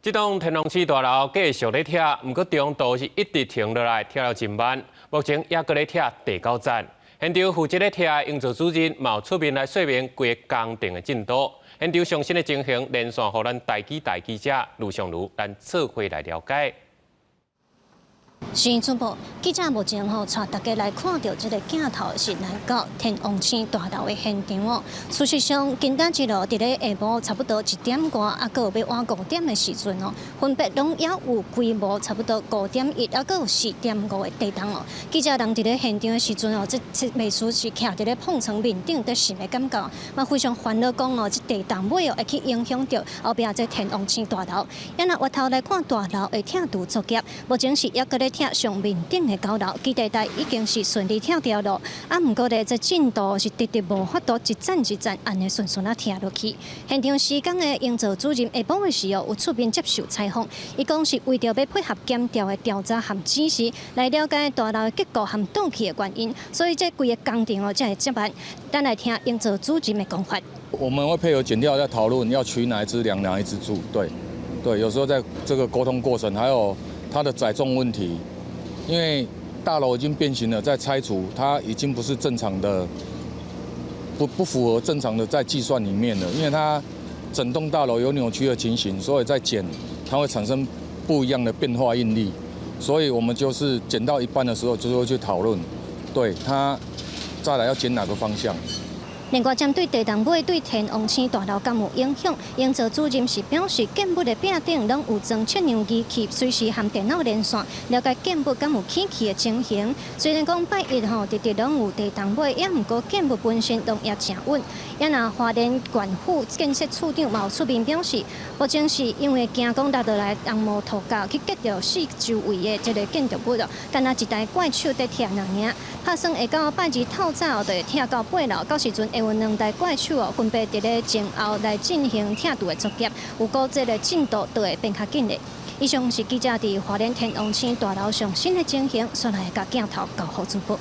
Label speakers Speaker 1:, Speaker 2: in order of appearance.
Speaker 1: 这栋天龙市大楼继续咧拆，不过中途是一直停落来，拆了真慢。目前也搁咧拆第9站。现场负责咧拆的营造主任嘛有出面来说明规个工程的进度。现场上新的情形连线，互咱台记者卢尚如咱做回来了解。
Speaker 2: 新主播记者目前带大家来看到这个镜头是来到天王星大楼的现场哦。事实上，今仔日哦，伫咧下晡差不多1点多，啊，搁有要晚5点的时阵哦，分别拢也有规模差不多5点1，啊，搁有4点5的地动哦。记者人伫咧现场的时阵哦，这秘书是徛伫咧碰层面顶，得心的感觉，嘛非常烦恼讲哦，这地动尾哦会去影响到后壁这天王星大楼。也若回头来看大楼的拆除作业，目前是也搁咧拆上面顶的高楼，基地台已经是顺利拆掉了，啊，不过咧这进度是直直无法度一站一站安尼顺顺啊拆落去。现场施工的营造主任下晡的时候有出面接受采访，伊讲是为着要配合检调的调查和指示，来了解大楼的结构和倒去的原因，所以这规个工程哦才会这慢。咱来听营造主任的讲法。
Speaker 3: 我们会配合检调在讨论要取哪一支梁哪一支柱，对，有时候在这个沟通过程还有它的载重问题。 因为大楼已经变形了，在拆除，它已经不是正常的，不符合正常的在计算里面了。因为它整栋大楼有扭曲的情形，所以在减，它会产生不一样的变化应力。所以我们就是减到一半的时候，就会去讨论，对它再来要减哪个方向。
Speaker 2: 另外，针对地动尾对天王星大楼敢有影响，营造主任是表示，建物的壁顶拢有装测量仪器，随时和电脑连线，了解建物敢有起气的情形。虽然讲拜一直直拢有地动尾，也毋过建物本身拢也诚稳。也若花莲县府建设处长嘛有出面表示，目前是因为惊讲落倒来红毛土架去隔着四周围的这个建筑物哦，干那一台怪手在拆两尔，拍算会到拜二透早就会拆到8楼，到时阵会有2台怪手哦，分别伫咧前后来进行拆除的作业，有过这个进度就会变较紧的。以上是记者伫花莲天王星大楼上新的情形，所来甲镜头交互主播。